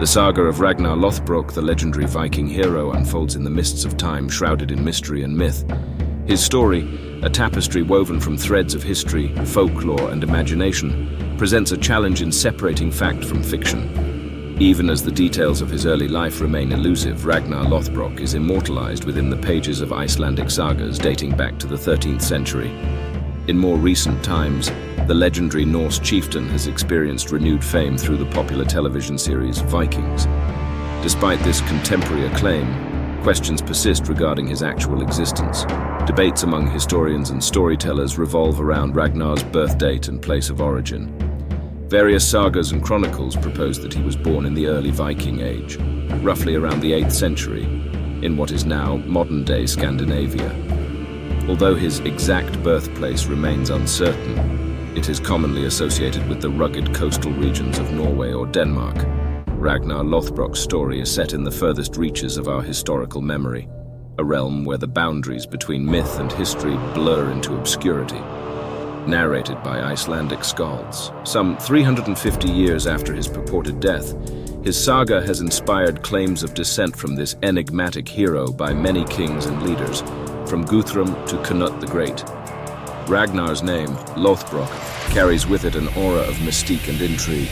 The saga of Ragnar Lothbrok, the legendary Viking hero, unfolds in the mists of time, shrouded in mystery and myth. His story, a tapestry woven from threads of history, folklore, and imagination, presents a challenge in separating fact from fiction. Even as the details of his early life remain elusive, Ragnar Lothbrok is immortalized within the pages of Icelandic sagas dating back to the 13th century. In more recent times, the legendary Norse chieftain has experienced renewed fame through the popular television series Vikings. Despite this contemporary acclaim, questions persist regarding his actual existence. Debates among historians and storytellers revolve around Ragnar's birth date and place of origin. Various sagas and chronicles propose that he was born in the early Viking age, roughly around the 8th century, in what is now modern-day Scandinavia. Although his exact birthplace remains uncertain, it is commonly associated with the rugged coastal regions of Norway or Denmark. Ragnar Lothbrok's story is set in the furthest reaches of our historical memory, a realm where the boundaries between myth and history blur into obscurity. Narrated by Icelandic skalds, some 350 years after his purported death, his saga has inspired claims of descent from this enigmatic hero by many kings and leaders, from Guthrum to Canute the Great. Ragnar's name, Lothbrok, carries with it an aura of mystique and intrigue.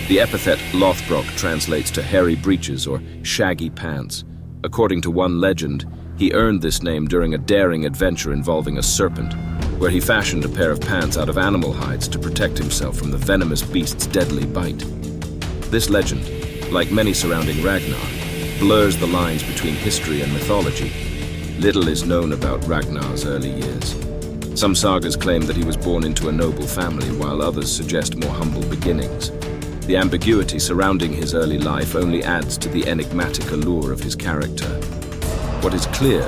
The epithet Lothbrok translates to hairy breeches or shaggy pants. According to one legend, he earned this name during a daring adventure involving a serpent, where he fashioned a pair of pants out of animal hides to protect himself from the venomous beast's deadly bite. This legend, like many surrounding Ragnar, blurs the lines between history and mythology. Little is known about Ragnar's early years. Some sagas claim that he was born into a noble family, while others suggest more humble beginnings. The ambiguity surrounding his early life only adds to the enigmatic allure of his character. What is clear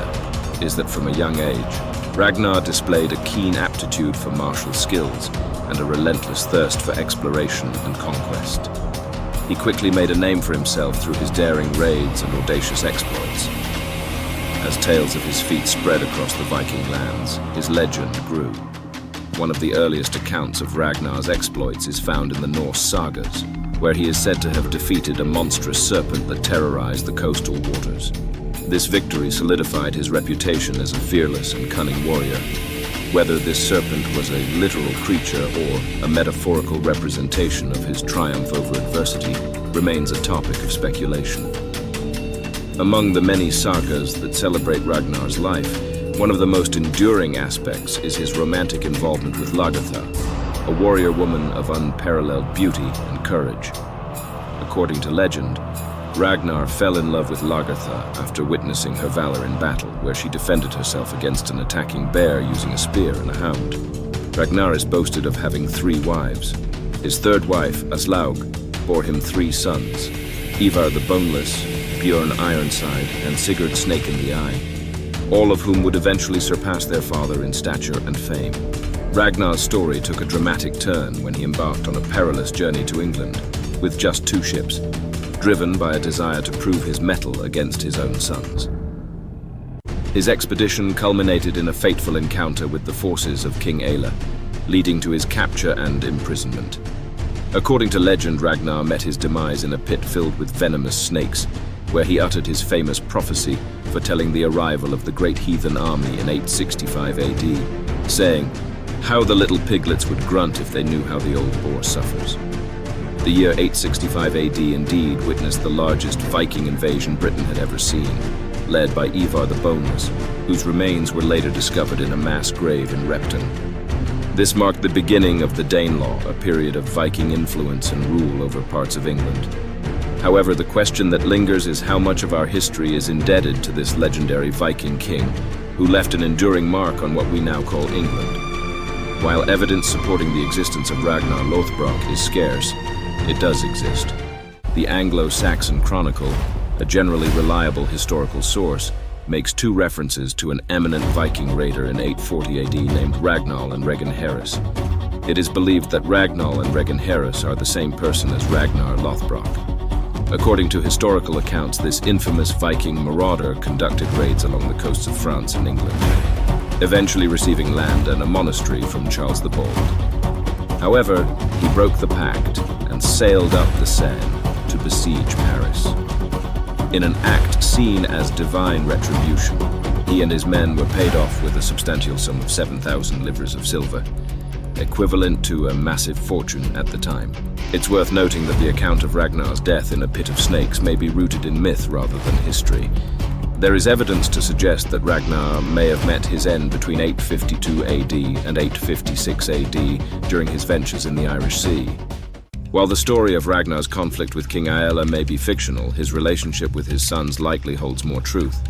is that from a young age, Ragnar displayed a keen aptitude for martial skills and a relentless thirst for exploration and conquest. He quickly made a name for himself through his daring raids and audacious exploits. As tales of his feats spread across the Viking lands, his legend grew. One of the earliest accounts of Ragnar's exploits is found in the Norse sagas, where he is said to have defeated a monstrous serpent that terrorized the coastal waters. This victory solidified his reputation as a fearless and cunning warrior. Whether this serpent was a literal creature or a metaphorical representation of his triumph over adversity remains a topic of speculation. Among the many sagas that celebrate Ragnar's life, one of the most enduring aspects is his romantic involvement with Lagertha, a warrior woman of unparalleled beauty and courage. According to legend, Ragnar fell in love with Lagertha after witnessing her valor in battle, where she defended herself against an attacking bear using a spear and a hound. Ragnar is boasted of having 3 wives. His third wife, Aslaug, bore him 3 sons, Ivar the Boneless, Bjorn Ironside, and Sigurd Snake in the Eye, all of whom would eventually surpass their father in stature and fame. Ragnar's story took a dramatic turn when he embarked on a perilous journey to England, with just 2 ships, driven by a desire to prove his mettle against his own sons. His expedition culminated in a fateful encounter with the forces of King Aelle, leading to his capture and imprisonment. According to legend, Ragnar met his demise in a pit filled with venomous snakes, where he uttered his famous prophecy foretelling the arrival of the great heathen army in 865 AD, saying, "How the little piglets would grunt if they knew how the old boar suffers." The year 865 AD indeed witnessed the largest Viking invasion Britain had ever seen, led by Ivar the Boneless, whose remains were later discovered in a mass grave in Repton. This marked the beginning of the Danelaw, a period of Viking influence and rule over parts of England. However, the question that lingers is how much of our history is indebted to this legendary Viking king, who left an enduring mark on what we now call England. While evidence supporting the existence of Ragnar Lothbrok is scarce, it does exist. The Anglo-Saxon Chronicle, a generally reliable historical source, makes 2 references to an eminent Viking raider in 840 AD named Ragnar and Regan Harris. It is believed that Ragnar and Regan Harris are the same person as Ragnar Lothbrok. According to historical accounts, this infamous Viking marauder conducted raids along the coasts of France and England, eventually receiving land and a monastery from Charles the Bold. However, he broke the pact and sailed up the Seine, to besiege Paris. In an act seen as divine retribution, he and his men were paid off with a substantial sum of 7,000 livres of silver, equivalent to a massive fortune at the time. It's worth noting that the account of Ragnar's death in a pit of snakes may be rooted in myth rather than history. There is evidence to suggest that Ragnar may have met his end between 852 AD and 856 AD during his ventures in the Irish Sea. While the story of Ragnar's conflict with King Aella may be fictional, his relationship with his sons likely holds more truth.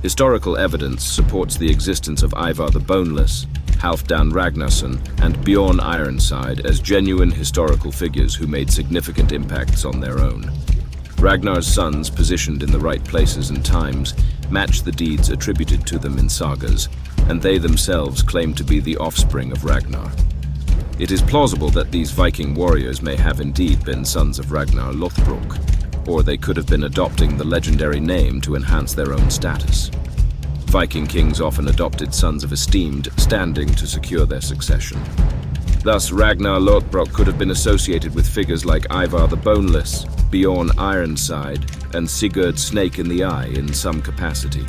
Historical evidence supports the existence of Ivar the Boneless, Halfdan Ragnarsson, and Bjorn Ironside as genuine historical figures who made significant impacts on their own. Ragnar's sons, positioned in the right places and times, match the deeds attributed to them in sagas, and they themselves claim to be the offspring of Ragnar. It is plausible that these Viking warriors may have indeed been sons of Ragnar Lothbrok, or they could have been adopting the legendary name to enhance their own status. Viking kings often adopted sons of esteemed standing to secure their succession. Thus, Ragnar Lothbrok could have been associated with figures like Ivar the Boneless, Bjorn Ironside, and Sigurd Snake in the Eye in some capacity.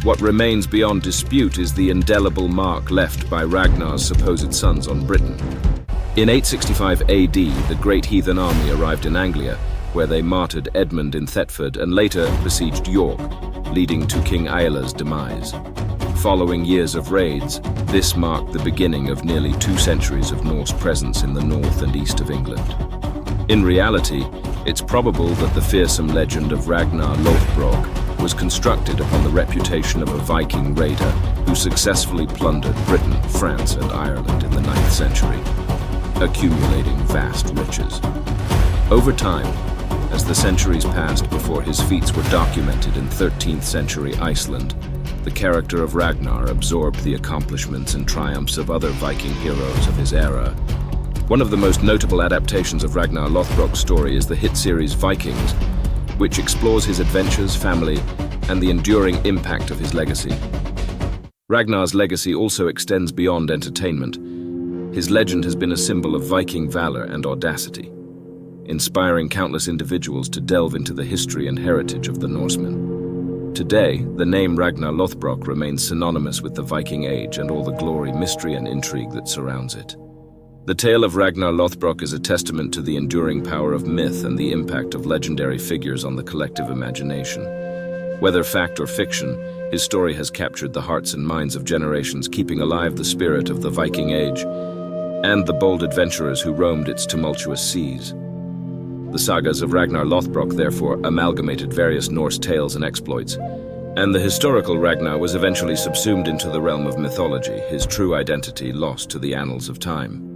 What remains beyond dispute is the indelible mark left by Ragnar's supposed sons on Britain. In 865 AD, the Great Heathen Army arrived in Anglia, where they martyred Edmund in Thetford and later besieged York, leading to King Aella's demise. Following years of raids, this marked the beginning of nearly 2 centuries of Norse presence in the north and east of England. In reality, it's probable that the fearsome legend of Ragnar Lothbrok was constructed upon the reputation of a Viking raider who successfully plundered Britain, France, and Ireland in the 9th century, accumulating vast riches. Over time, as the centuries passed before his feats were documented in 13th century Iceland, the character of Ragnar absorbed the accomplishments and triumphs of other Viking heroes of his era. One of the most notable adaptations of Ragnar Lothbrok's story is the hit series Vikings, which explores his adventures, family, and the enduring impact of his legacy. Ragnar's legacy also extends beyond entertainment. His legend has been a symbol of Viking valor and audacity, inspiring countless individuals to delve into the history and heritage of the Norsemen. Today, the name Ragnar Lothbrok remains synonymous with the Viking Age and all the glory, mystery, and intrigue that surrounds it. The tale of Ragnar Lothbrok is a testament to the enduring power of myth and the impact of legendary figures on the collective imagination. Whether fact or fiction, his story has captured the hearts and minds of generations, keeping alive the spirit of the Viking Age and the bold adventurers who roamed its tumultuous seas. The sagas of Ragnar Lothbrok therefore amalgamated various Norse tales and exploits, and the historical Ragnar was eventually subsumed into the realm of mythology, his true identity lost to the annals of time.